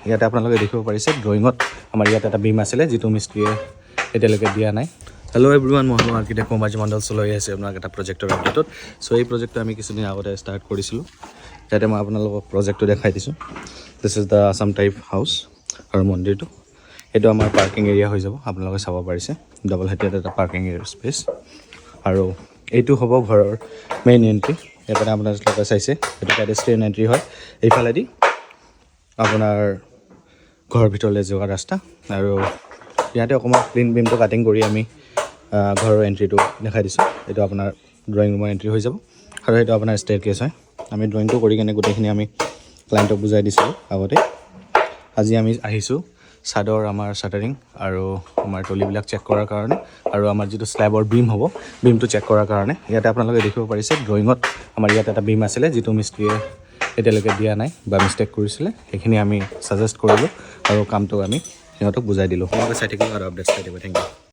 ইয়াতে আপোনালোকে দেখিব পাৰিছে ড্ৰয়িঙত আমাৰ ইয়াত এটা বিম আছিলে যিটো মিস্ত্ৰীয়ে এতিয়ালৈকে দিয়া নাই। হেল্ল' এভৰিৱান, মই আৰ্কিটেক্ট মোমাজি মণ্ডল লৈ আহিছে আপোনাক এটা প্ৰজেক্টৰ আপডেটত। চ' এই প্ৰজেক্টটো আমি কিছুদিন আগতে ষ্টাৰ্ট কৰিছিলোঁ। ইয়াতে মই আপোনালোকক প্ৰজেক্টটো দেখাই দিছোঁ। This is the Assam type house আৰু মন্দিৰটো। এইটো আমাৰ পাৰ্কিং এৰিয়া হৈ যাব, আপোনালোকে চাব পাৰিছে। ডাবল হাইটেড এটা পাৰ্কিং এৰিয়া স্পেচ। আৰু এইটো হ'ব ঘৰৰ মেইন এণ্ট্ৰি। ইয়াতে আপোনালোকে চাইছে এইটো পেডেষ্ট্ৰিয়ান এণ্ট্ৰি হয়। এইফালেদি আপোনাৰ ঘৰৰ ভিতৰলৈ যোৱা ৰাস্তা। আৰু ইয়াতে অকণমান ক্লিন বিমটো কাটিং কৰি আমি ঘৰৰ এণ্ট্ৰিটো দেখাই দিছোঁ। এইটো আপোনাৰ ড্ৰয়িং ৰুমৰ এণ্ট্ৰি হৈ যাব আৰু সেইটো আপোনাৰ ষ্টেয়াৰ কেছ হয়। আমি ড্ৰয়িংটো কৰি কেনে গোটেইখিনি আমি ক্লাইণ্টক বুজাই দিছিলোঁ আগতে। আজি আমি আহিছোঁ ছাদৰ আমাৰ শ্বাটাৰিং আৰু আমাৰ টলিবিলাক চেক কৰাৰ কাৰণে আৰু আমাৰ যিটো স্লেবৰ বিম হ'ব বিমটো চেক কৰাৰ কাৰণে। ইয়াতে আপোনালোকে দেখিব পাৰিছে ড্ৰয়িঙত আমাৰ ইয়াত এটা বিম আছিলে যিটো মিস্ত্ৰীয়ে এতিয়ালৈকে দিয়া নাই বা মিষ্টেক কৰিছিলে। সেইখিনি আমি ছাজেষ্ট কৰিলোঁ আৰু কামটো আমি সিহঁতক বুজাই দিলোঁ। আপোনালোকে চাই থাকিব আৰু আপডেটছ চাই থাকিব। Thank U.